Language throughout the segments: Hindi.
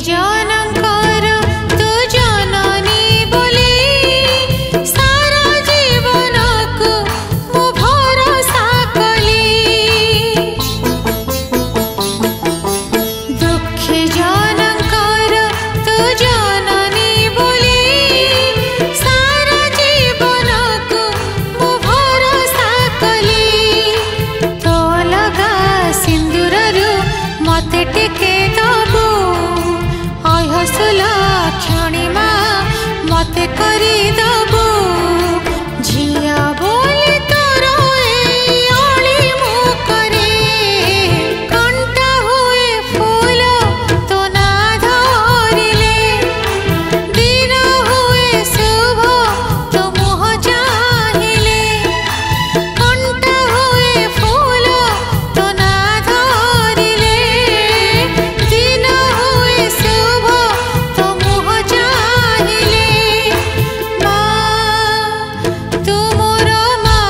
जनकर तू जननी बोली सारा जीवन को मु भरोसा कली दुखी जनकर तू जननी बोली सारा जीवन को मु भरोसा कली तो लगा सिंदूर रु मते टिके दबू हसुला क्षणिमा मते करी दबू झिया बोली तोर अली मुखरे कंटा हुए फूल तो ना धरिले दिन हुए शुभ तो मुह चाहिले कंटा हुए फूल तो ना धरिले दिन हुए शुभ तो मुह चाहिले माँ तू मोर माँ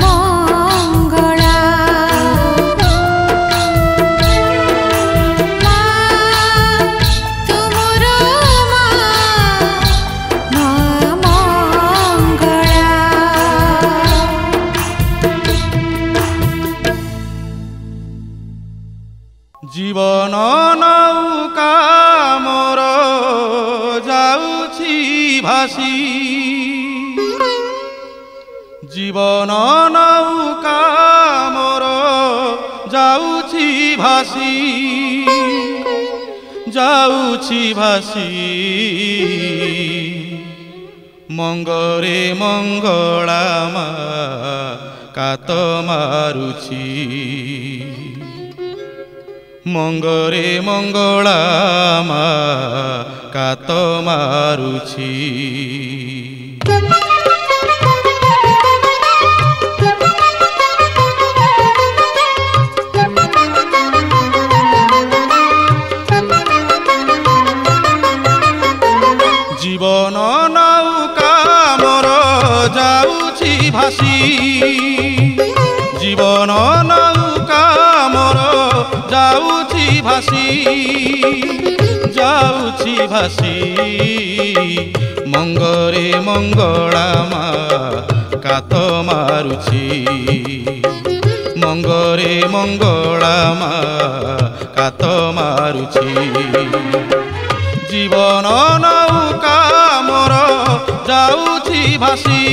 मंगला माँ तू मोर माँ मंगला। जीवन नौका मोर जाउछि भासी जीवन नौका मोर जाउछि भासी मंगरे मंगला कात मारुछि मंगरे मंगला कात मारुछि। जीवन नौका मोर जाउछि भासी जीवन नौका मोर जाउछि भासी मंगरे मंगला कात मारुछि मंगरे मंगला कात मारुछि। जीवन नौका मोर जाउछि भासी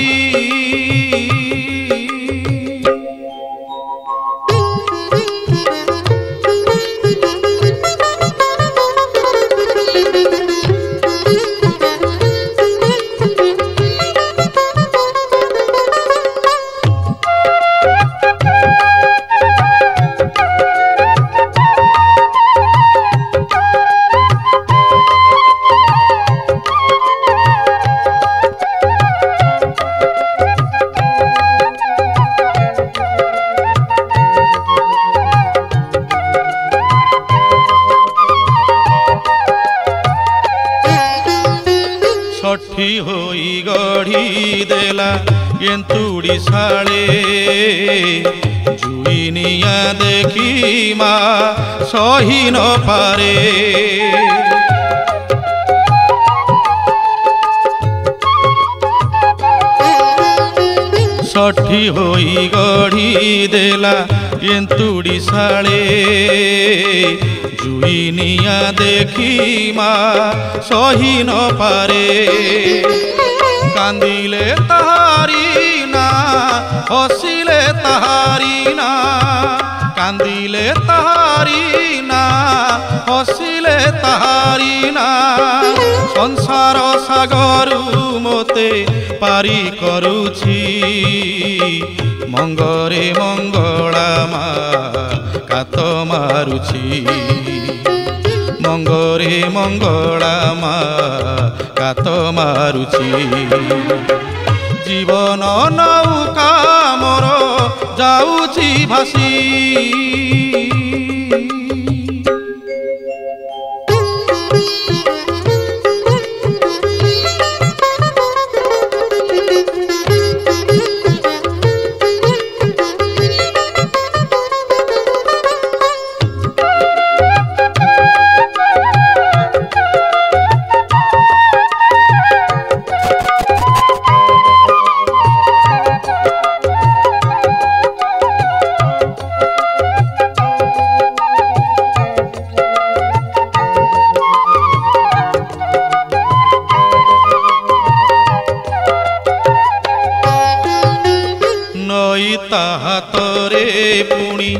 षठी होई गढ़ी देला गेंतुड़ी साले जुईनिया देखी माँ सही न पारे षठी होई गढ़ी देला गेंतुड़ी साले जुईनिया देखी माँ सही न पारे कांदिले ताहारी ना हसिले ताहारी ना कांदिले ताहारी ना हसिले ताहारी ना संसार सागरु मोते पारी करुछि मंगरे मंगला कात मारुछि मंगरे मंगला कात मारुछि। जीवन नौका मोर जाउछि भासी ତା ହାତରେ ପୁଣି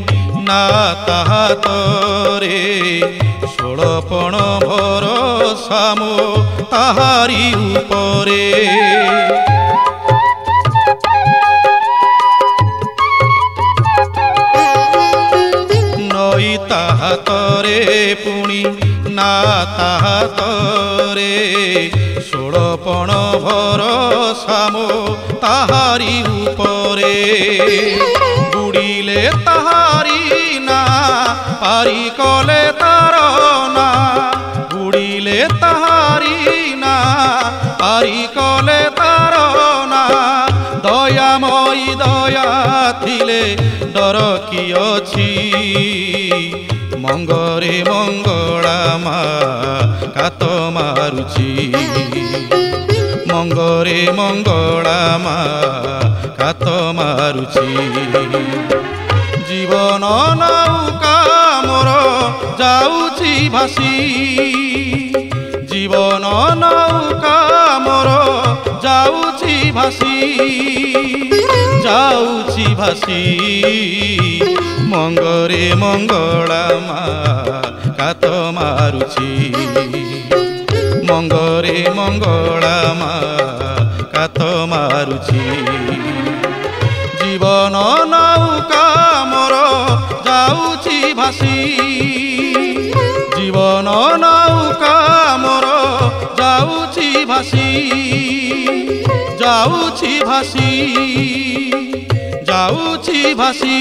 ନା ତା ହାତରେ ଷୋଳପଣ ଭରସା ମୋ ତାହାରି ଉପରେ। ନଈ ତା ହାତରେ ପୁଣି ନା ତା ହାତରେ ଷୋଳପଣ ଭରସା ମୋ ତାହାରି ଉପରେ। ବୁଡ଼ିଲେ ତାହାରି ନା ପାରି କଲେ ତାର ନା ବୁଡ଼ିଲେ ତାହାରି ନା ପାରି କଲେ ତାର ନା। ଦୟାମୟୀ ଦୟା ଥିଲେ ଡର କି ଅଛି ମଙ୍ଗରେ ମଙ୍ଗଳା ମା କାତ ମାରୁଛି। ମଙ୍ଗରେ ମଙ୍ଗଳା ମା କାତ ମାରୁଛି। ଜୀବନ ନୌକା ମୋର ଯାଉଛି ଭାସି ଜୀବନ ନୌକା ମୋର ଯାଉଛି ଭାସି ଯାଉଛି ଭାସି। ମଙ୍ଗରେ ମଙ୍ଗଳା ମା କାତ ମାରୁଛି। ମଙ୍ଗରେ ମଙ୍ଗଳା ମା କାତ ମାରୁଛି। ଜୀବନ ନୌକା ମୋର ଯାଉଛି ଭାସି ଜୀବନ ନୌକା ମୋର ଯାଉଛି ଭାସି ଯାଉଛି ଭାସି ଯାଉଛି ଭାସି।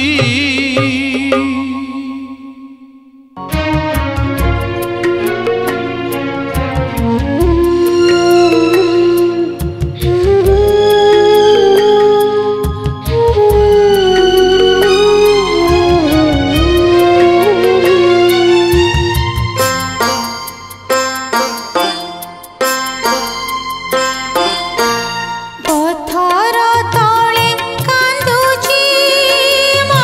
ପଥର ତଳେ କାନ୍ଦୁଛି ମା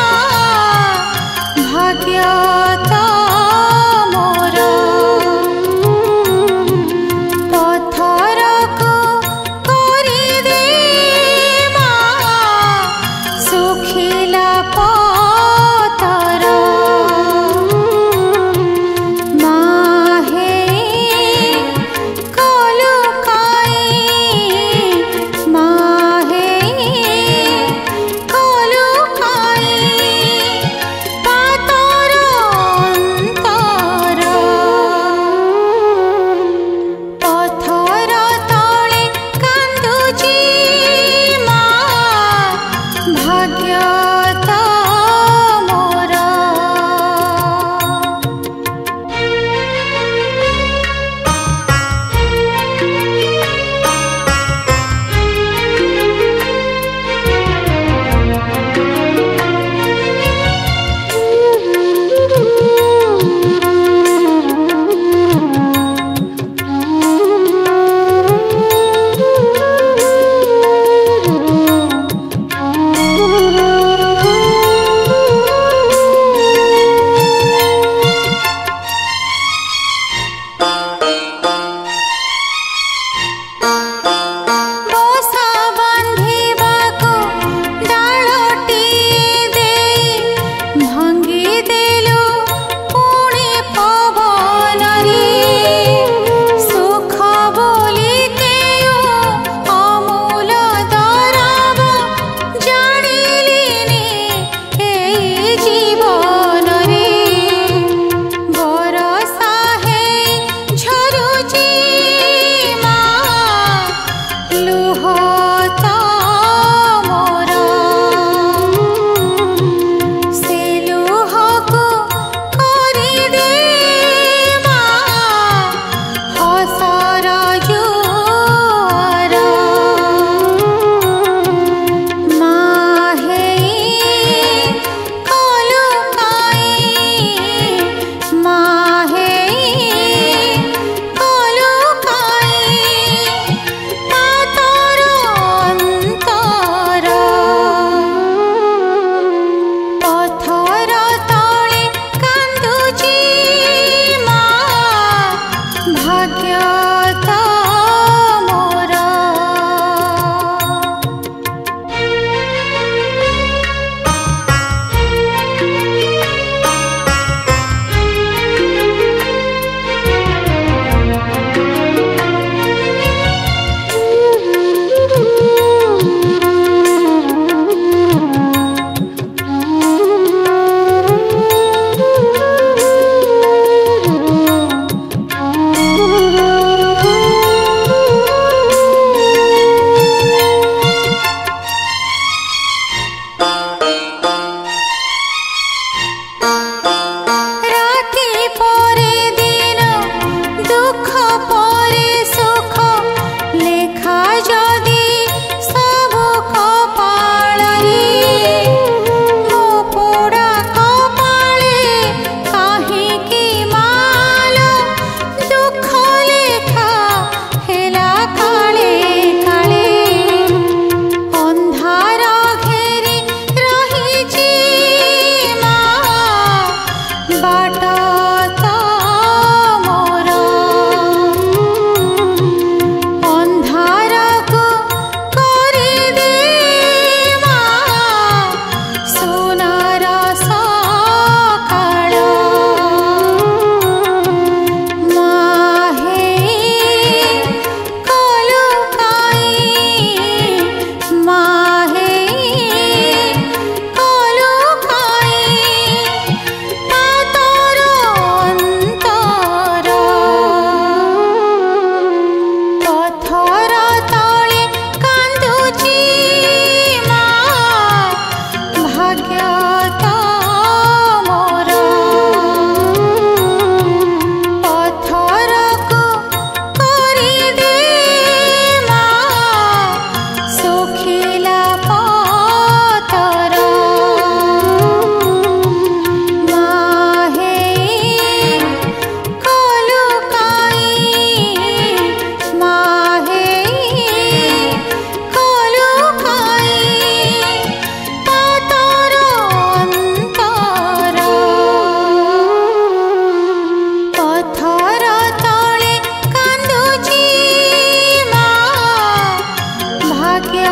भाग्य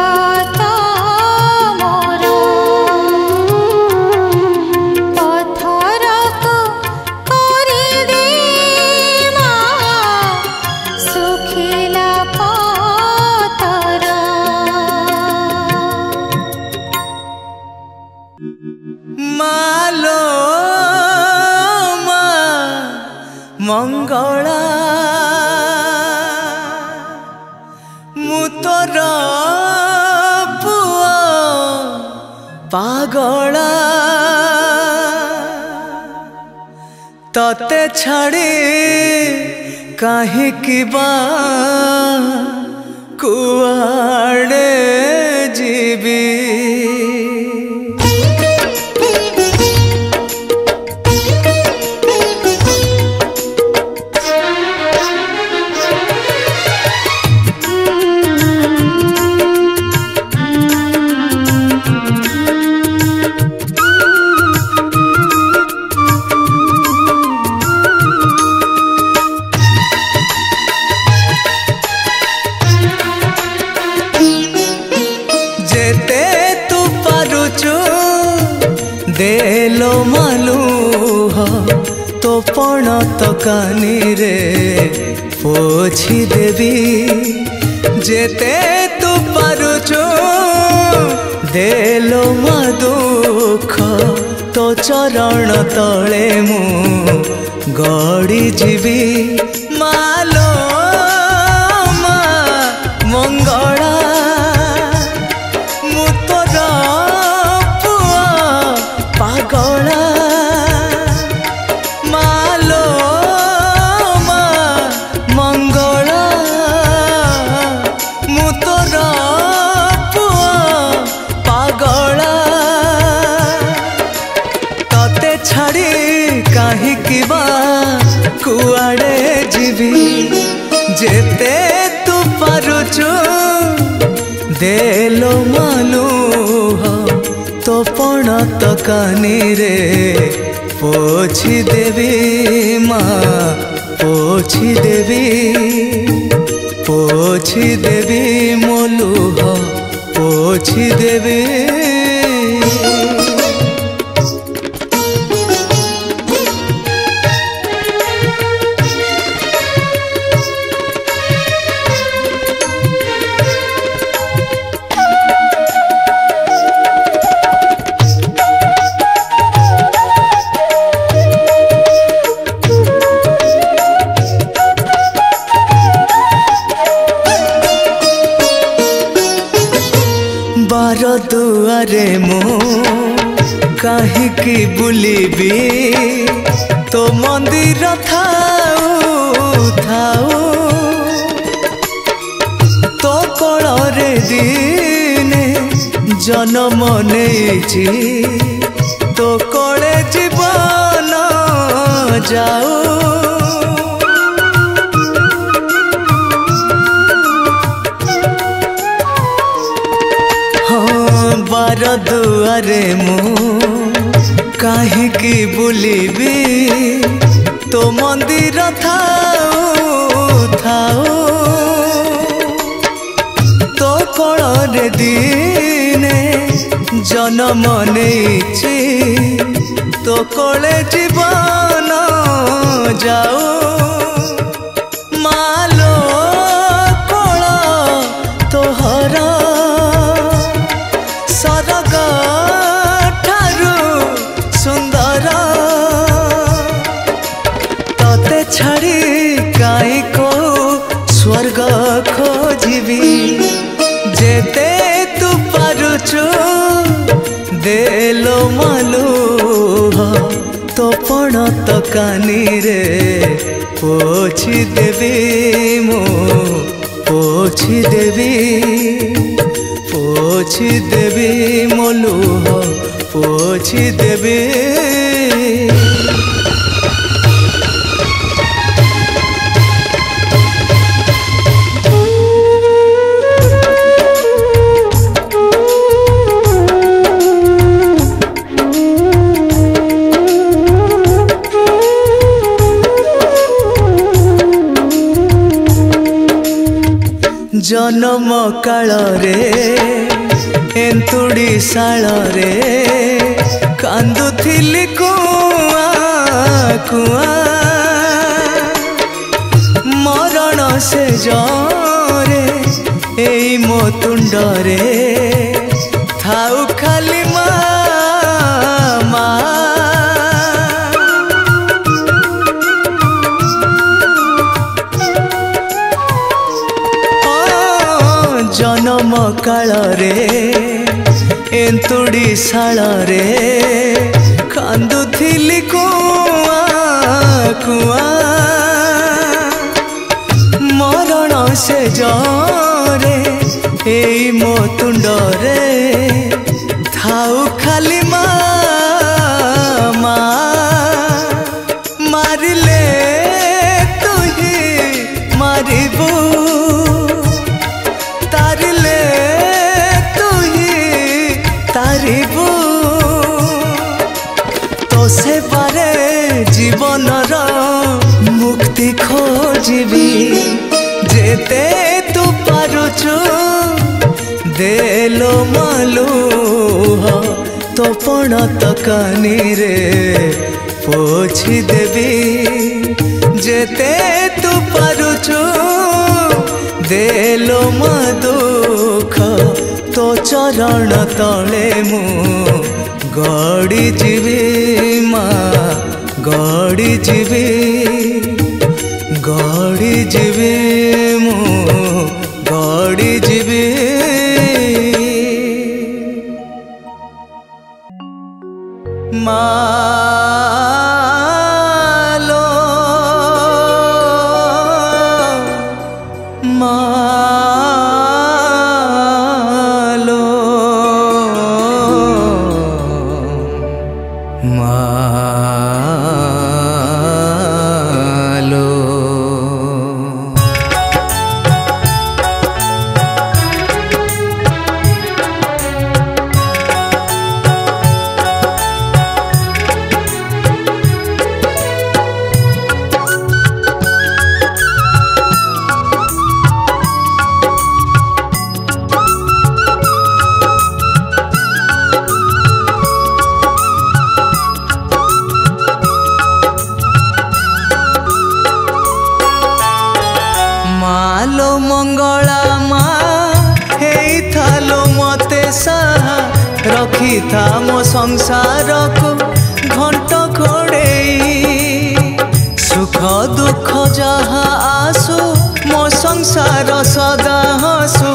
तो मोर पथर को करी दे सुखिला पतर मालो मा मंगला मु तोर पुआ पागला तते छाड़ी काहे बा कुआड़े जीवी देलो मालूह तो पण तो कानी रे पोछी देवी जेते तू पारुचु देलो मा दुख तो चरण तले मु गड़ी जीवी मालो मा मंगला मु तोर पुआ पागला मालो मा मंगला मु तोर पुआ पागला तते छाड़ी काहे बा कुआड़े जीवी जेते तू पारुचु देलो मालूह तो पण तो कानी रे पोछी देवी माँ पोछी देवी मोलूह पोछी देवी बार दुआरे मो काहिकी बुलिबी तो मंदिर थाऊ थाऊ तो कोଳରେ दिने जन्म नेछि तो कोळे जीवन जाऊ बार दुआरे मु काहिकी बुलिबी तो मंदिर थाऊ थाऊ तो कोଳରେ दिने जन्म नेछि तो कोळे जीवन जाऊ मालो कोळ तोहर सरग ठारू सुंदर तते छाड़ी काई को स्वर्ग खोजिबी जेते तू पारुचु देलो मालूह तो पण तो कानी रे पोछी देवी मो पोछी देवी मोलूह पोछी देवी जन्म काल रे एंतुड़ी शाल रे कांदुथिली कुआ कुआ मरण से जरे एई मो तुंडरे थाउ खाली जन्म काल रे एंतुड़ी शाल रे कांदुथिली कुआ कुआ मरण से जरे एई मो तुंडरे थाउ खाली मारिले तू ही मारिबू तो से पारे जीवन मुक्ति खोजी जेते तू पारुचु देलो मालू तो पण तकानी रे पोछि देवी जेते तू पारुचु देलो मा दुख तो चरण तले मु गड़ी जीवी माँ गड़ी जीवी मु गड़ी जीवी मालो रखी था मो संसार को घंट घोड़े सुख दुख जहा आसु मो संसार सदा हसु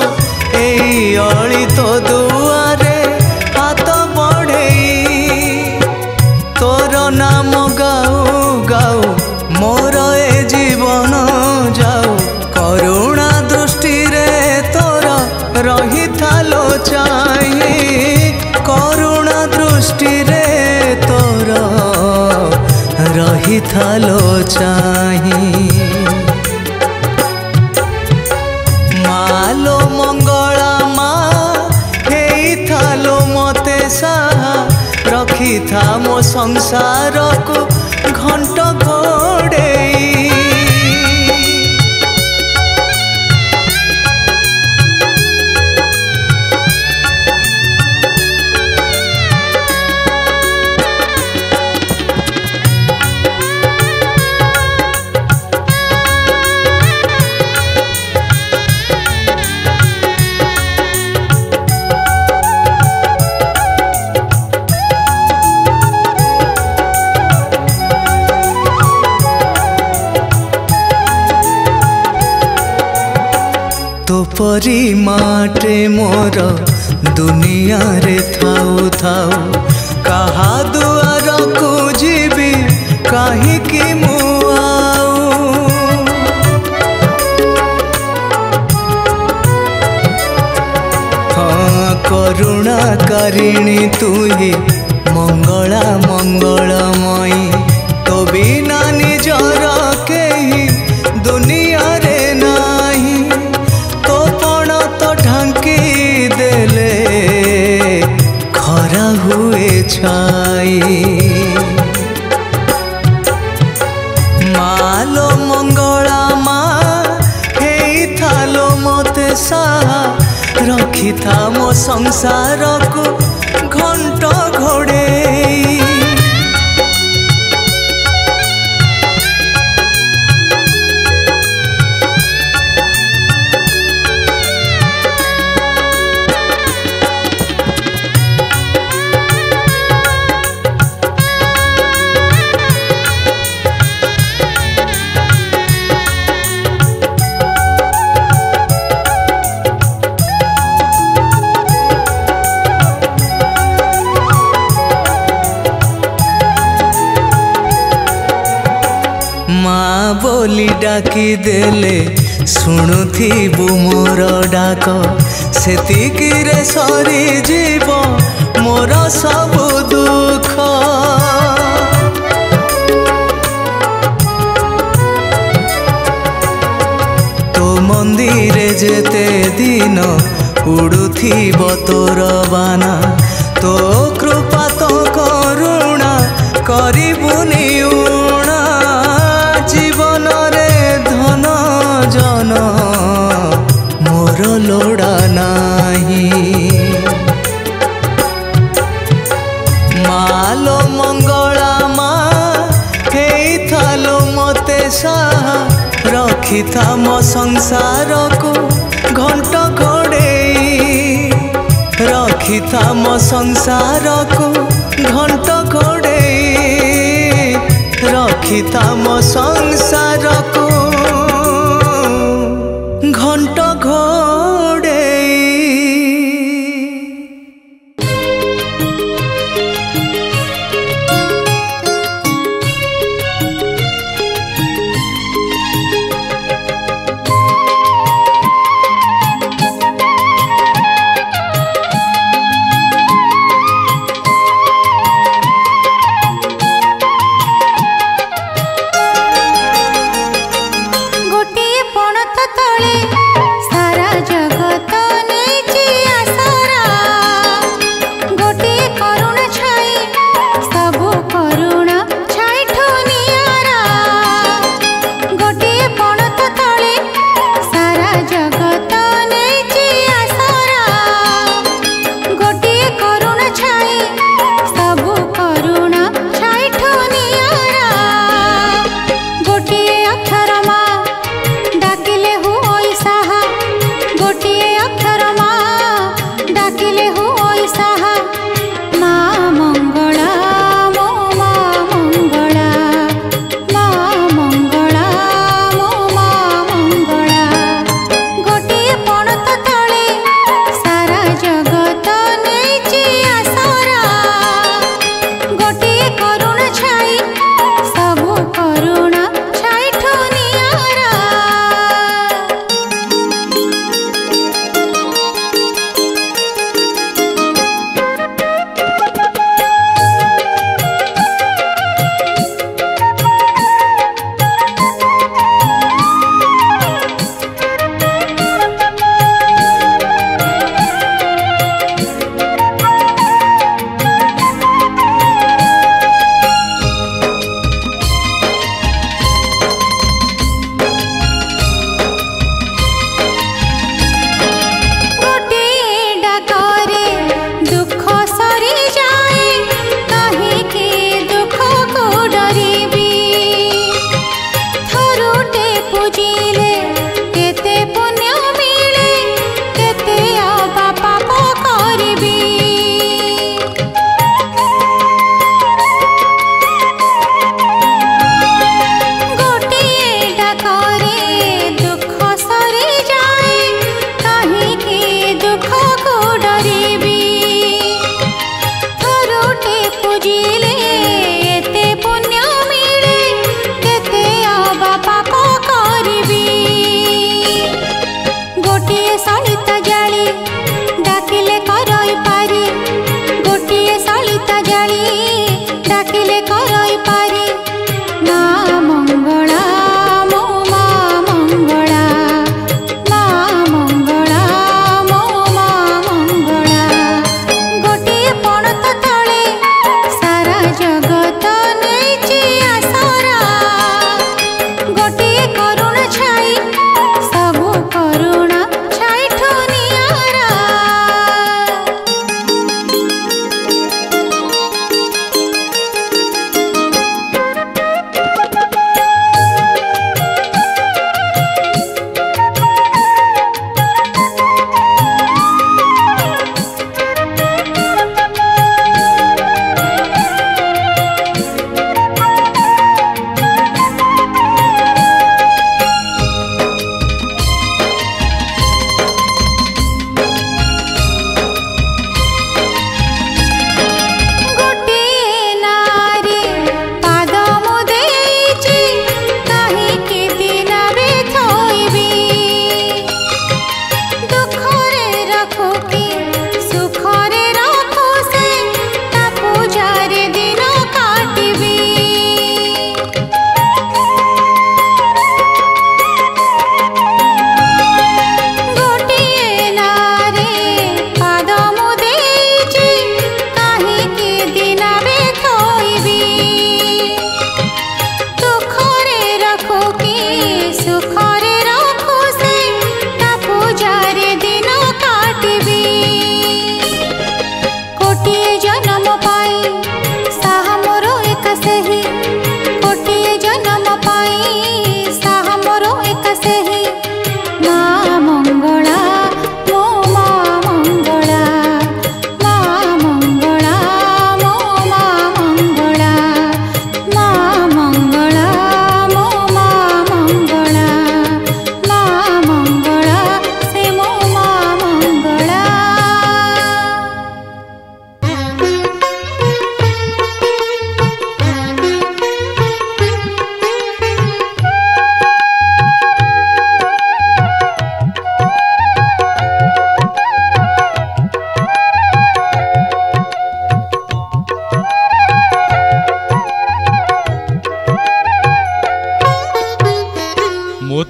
एई अली तो दुआरे हाथ बढ़े तोर नाम गाऊ गाऊ मोर ए जीवन जाऊ करुणा दृष्टि रे तोर रही थालो चाहे करुणा दृष्टि रे तोर रही थालो चाही मालो मंगला माँ हेई थालो मते साहा रखी था मो संसार को घंट घोड़े तो परी माटे मोर दुनिया रे थाऊ थाऊ कहा दुआर को जीवी कहीं की मुआऊ हाँ करुणा करिणी तू ही मंगला मंगलमयी तो बिना निजर केही दुनिया रे नाही तो पण तो ढांकी देले खरा हुए छाई मालो मंगला माँ हेई थालो मते रखिथा मो संसार को घंट घोड़ेई। माँ बोली डाकी देले शुणुथिबु मोर डाक सेतिकी रे सरी जीव मोर सबु दुख। तो मंदिरे जेते दिन उड़ुथिब तोर बाना तो कृपा तो करुणा करिबुनि उणा। जीवन रे धन जन मोर लोड़ा नाही। मालो मंगला माँ हेई थालो मते साहा रखिथा मो संसार को घंट घोड़ेई। रखिथा मो संसार को घंट घोड़ेई। रखिथा मो संसार को घंट घोड़ेई।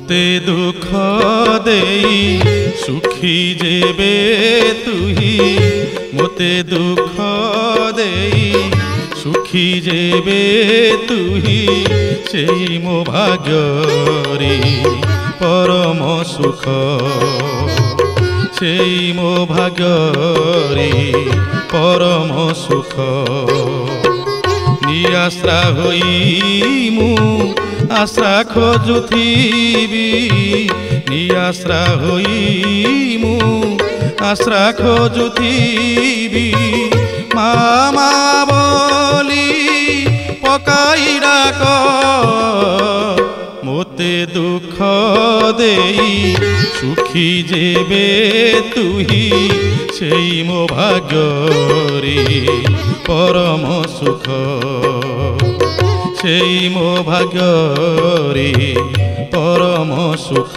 मोते दुख देई सुखी जेबे तुही मोते दुख देई सुखी जेबे तुही सेई मो भाग्यरी परम सुख सेई मो भाग्यरी परम सुख निआश्रा होई मु आशा खोजुथिबी निआश्रा होई मु आश्रा खोजुथिबी मामा बोली पकाई डाक मोते दुख देई सुखी जेबे तुही सेई मो भाग्यरी परम सुख सेई मो भाग्यरी परम सुख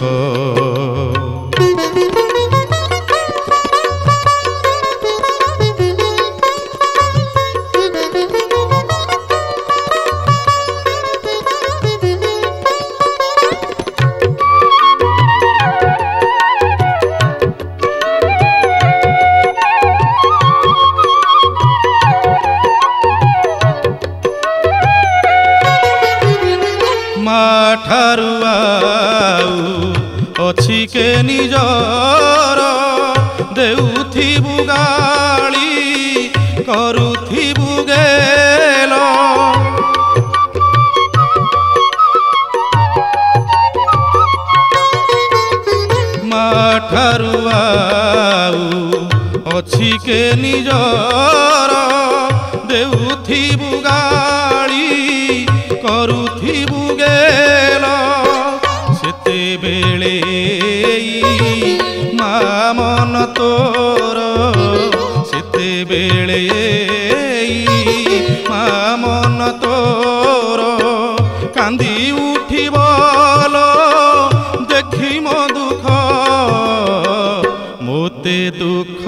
ठारू अछि के निजर देउथिबु गाली करुथिबु गेल मा ठारू अछि के निजर देउथिबु गाली करुथिबु गेल सेते बेले मा मन तोर सेते बेले मा मन तोर कांदी उठिबल देखि मो दुख मोते दुख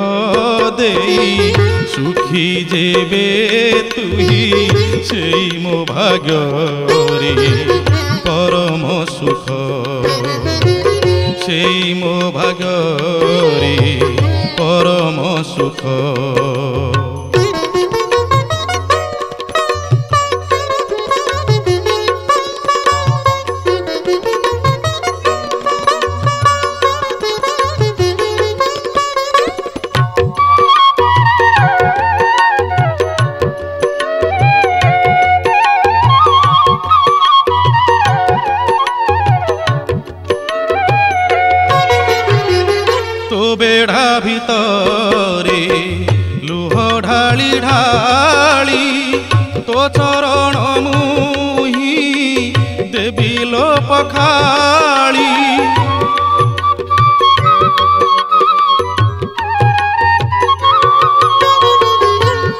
देई सुखी जेबे तुही सेई मो भाग्यरी परम सुख सेई मो भाग्यरी परम सुख बेढ़ा भितरे लुह ढाली ढाली तो चरण मुही देवी लो पखाली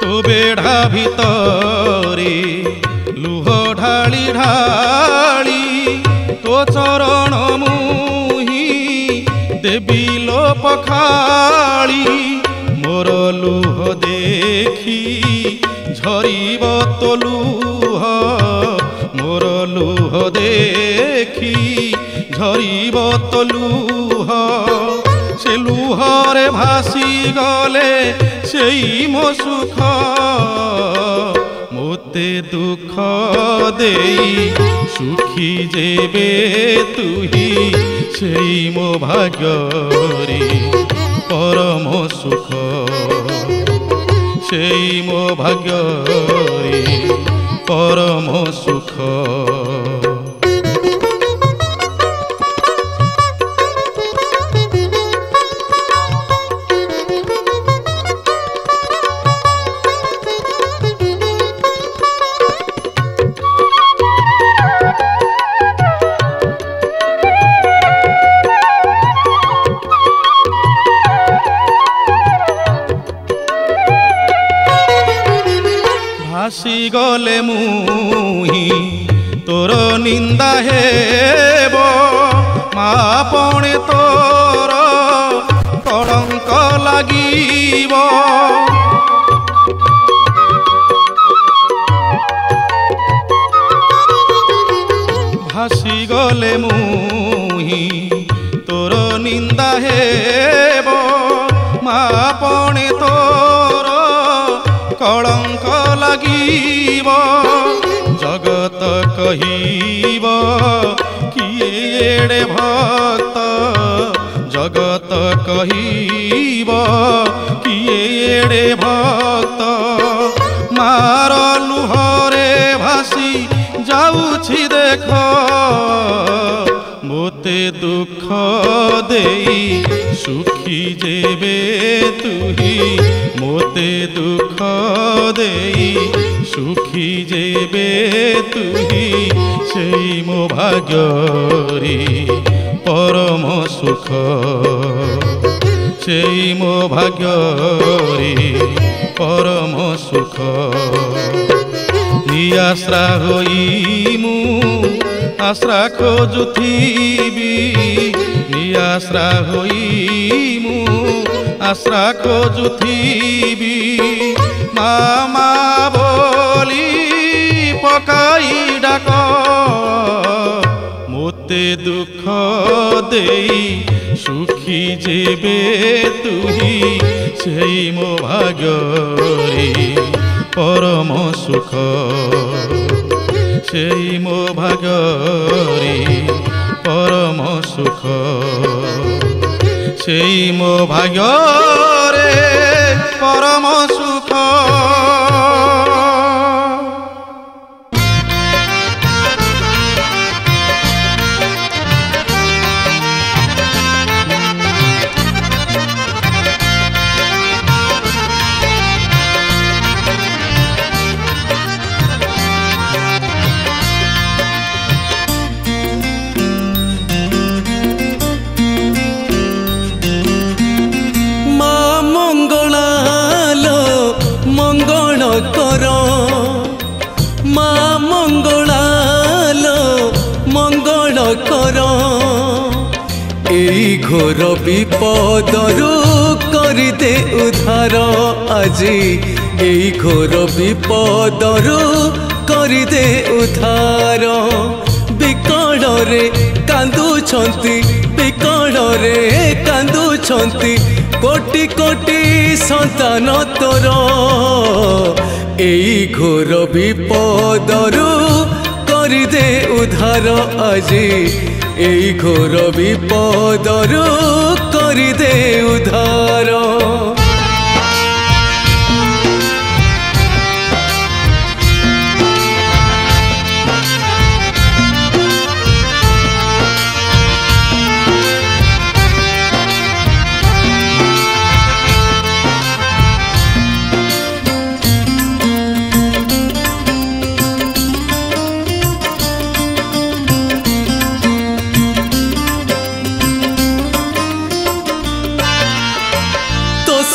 तो बेढ़ा भितरे लुह ढाली ढाली तो चरण मुही देवी लो पखाली मोर लुह देखी झरिब तो लुह मोर लुह देखी झरिब तो लुह से लुहरे भासी गले सेई मो सुख मोते दुख देई सुखी जेबे तुही सेई मो भाग्यरी परम सुख सेई मो भाग्यरी परम सुख भासी गले मुही तोर निंदा हेब मा पणे तोर कलंक लागिब भासी गले मुही कलंक लागिब जगत कहिब किए एड़े भक्त जगत कहिब किए एड़े भक्त मार लुहरे भासी जाऊछि देख मोते दुख देई सुखी जेबे तुही मोते दुख देई सुखी जेबे तुही सेई मो भाग्यरी परम सुख सेई मो भाग्यरी परम सुख निआश्रा होई मु आश्रा खोजुथिबी निआश्रा होई मु आश्रा खोजुथिबी मामा बोली पकाई डाक मोते दुख देई सुखी जेबे तुही सेई मो भाग्यरी परम सुख सेई मो भाग्यरी परम सुख सेई मो भाग्यरे परम सुख घोर विपदरू करदे उद्धार আজি এই ঘোর विपदरू करदे उद्धार विकଳରେ कांदुछंती विकଳରେ कांदुछंती कोटि कोटि संतान तोर এই ঘোর विपदरू करदे उद्धार আজি এই ঘোর বিপদरू করিদে উদ্ধার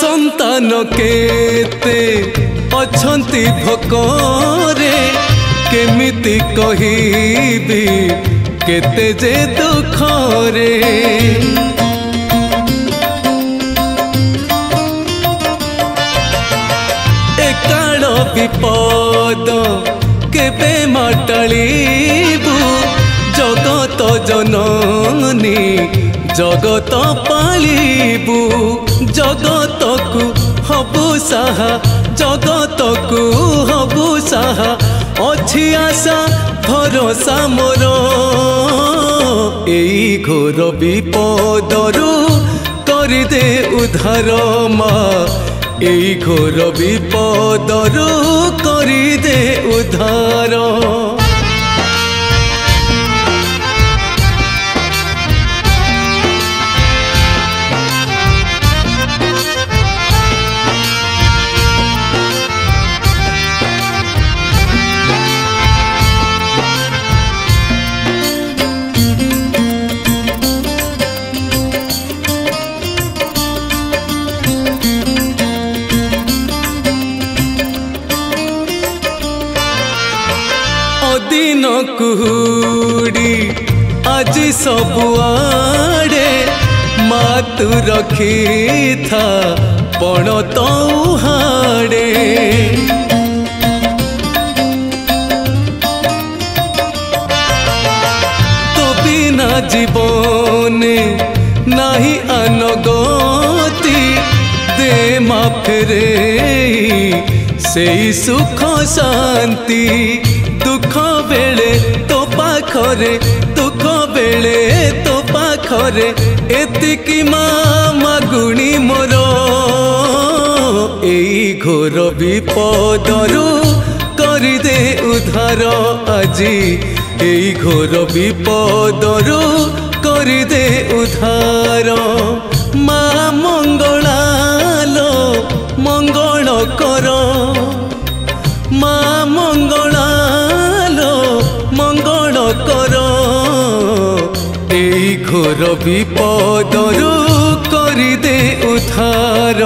संतान केते अछंती भोकरे केमिति कहिबी केते जे दुखरे एकाण विपद केबे माटाळीबू जगत जननी जगत पालिबू जगत को हबु साहा जगत को हबु साहा अछि आशा भरोसा मोर एई घोर विपदरू करदे उद्धार मा एई घोर विपदरू करदे उद्धार दिन कुहुड़ी आज सबुआड़े मातु रखी था पण तो हाड़े तो बिना जीवने नहीं अनगति दे मा फेरे सेई सुख शांति दुख बेले तो पाखरे दुख बेले तो पाखरे एतिकी मागुणी मोर एई घोर विपदरू करिदे उद्धार आजी एई घोर विपदरू करिदे उद्धार मा मंगलालो मंगल कर मा मंगलालो मंगल कर एई घोर विपदरू करिदे उद्धार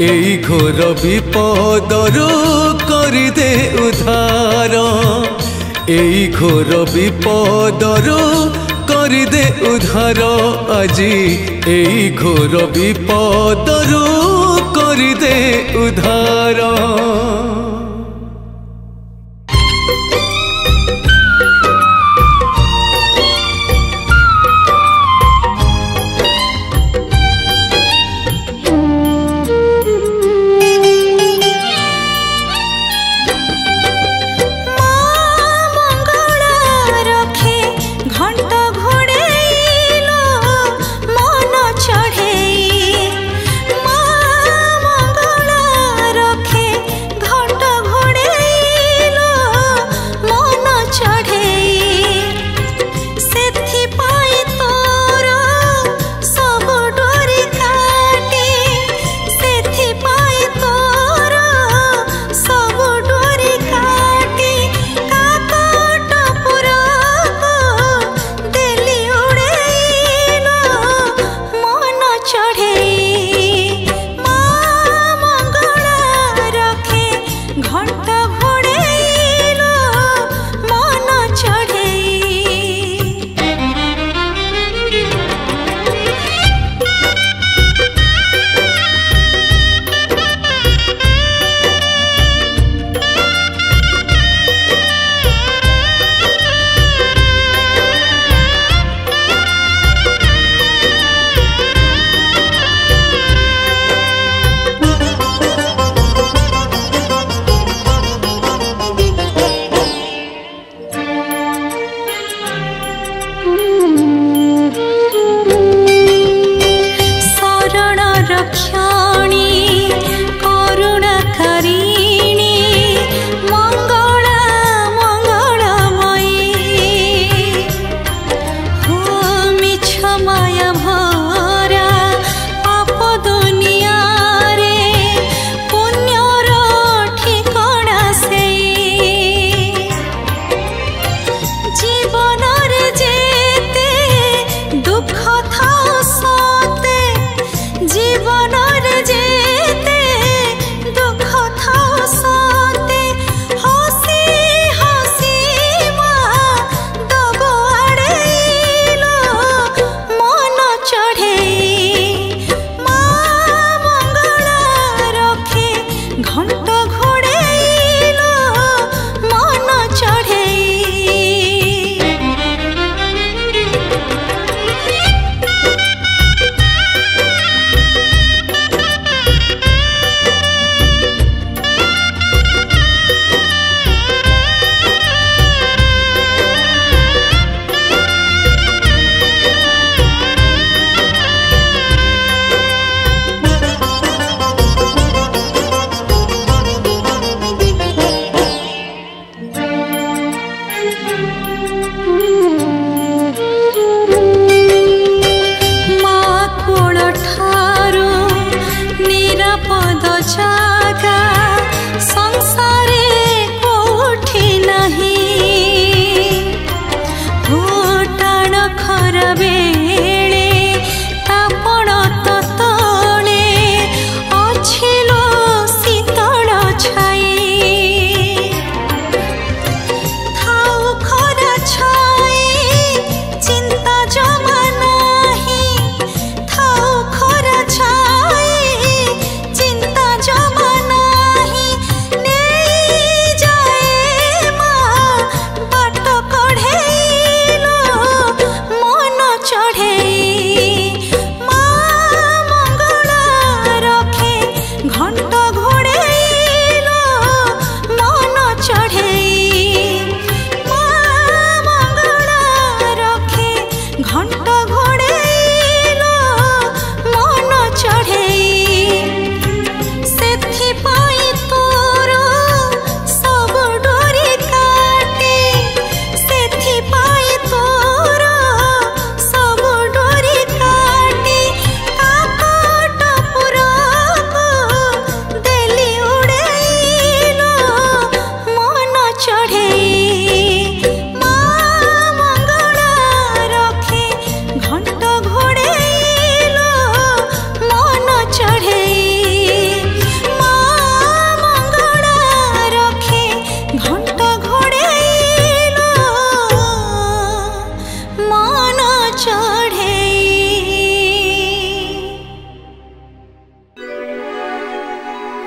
एई घोर विपदरू करिदे उद्धार एई घोर विपदरू करिदे उद्धार आजी एई घोर विपदरू करिदे उद्धार। घंट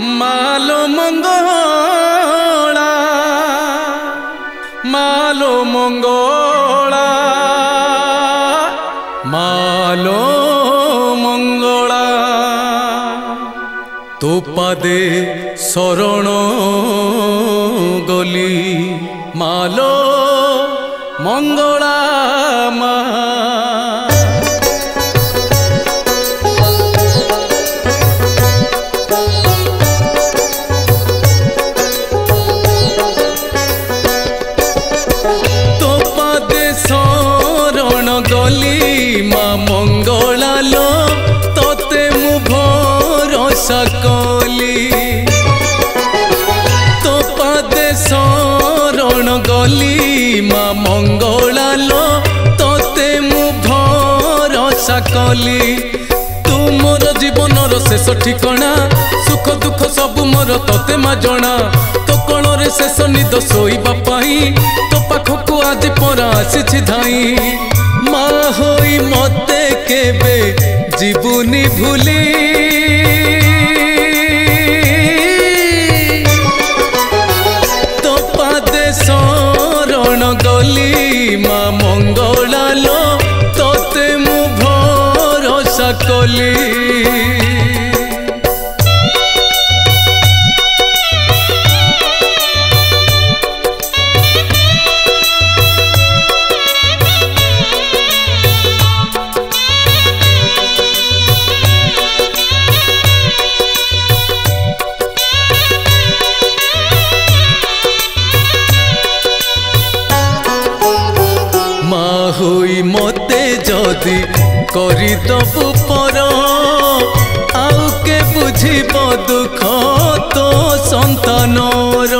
मालो मंगला मालो मंगला मालो मंगला तो पादे शरण गली मालो मंगला मा मंगला लो तोते मु भरोसा कली तो पादे शरण गली माँ मंगला लो तोते मु भरोसा कली तू मोर जीवनर शेष ठिकणा सुख दुख सब मोर तोते मा जना तो कोଳରେ शेष निद शोइबा पाई तो पाखकु आज परा आसी धाई माँ होई मते केबे जीवनी भूली तो पादे शरण गली माँ मंगला लो तोते मु भरोसा कली होई मते जदि करिदबु पर आउ के बुझिब दुख तो संतानर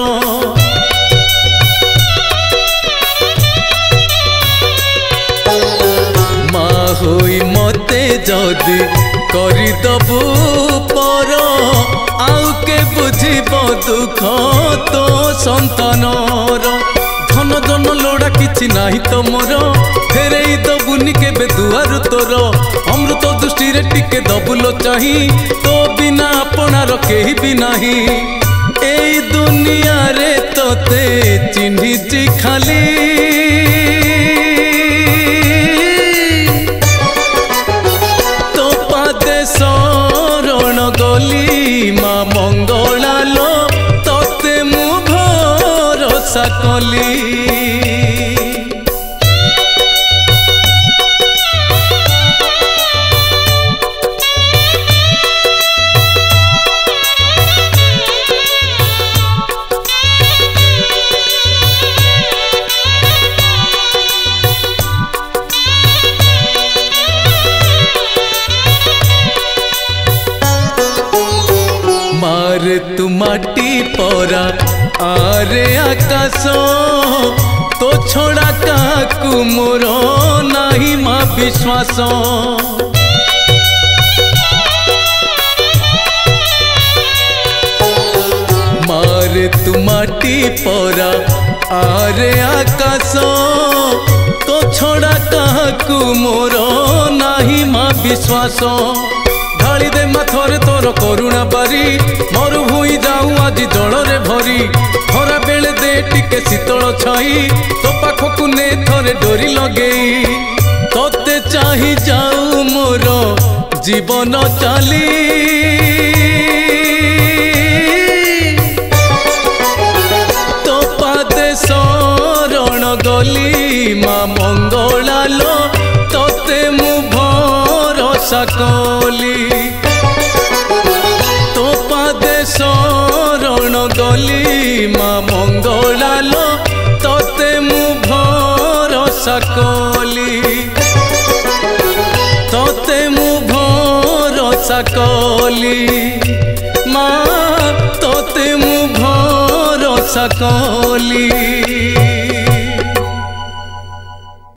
माँ होई मते जदि करिदबु पर आउ के बुझिब दुख तो संतानर धन जन लोड़ा किछि नाही तो मोर फेरई दबुनि केबे दुआर तोर अमृत दृष्टि रे टिके दबुलो चाही तो बिना अपनार केही भी नाही एई दुनिया रे तोते चिन्हिछि खाली तो पादे शरण गली माँ मंगला लो तोते मु भरोसा कली मारे तू माटी परा आरे आकाश तो छोड़ा काकू मोर नाही माँ विश्वास मारे तू माटी परा आरे आकाश तो छोड़ा काकू मोर नाही माँ विश्वास ढाली दे माथरे तोर करुणा बारी मोर भूई जाऊ आज जलरे भरी खरा बेले दे टिके शीतल छाई तो पाखकु ने थरे डोरी लगेई तोते चाही जाऊ मोर जीवन चाली तो पादे शरण गली माँ मंगला लो तोते मु भरोसा कली तो पादे शरण गली माँ मंगला लो तोते मु भरोसा कली तोते मु भरोसा कली माँ तोते मु भरोसा कली।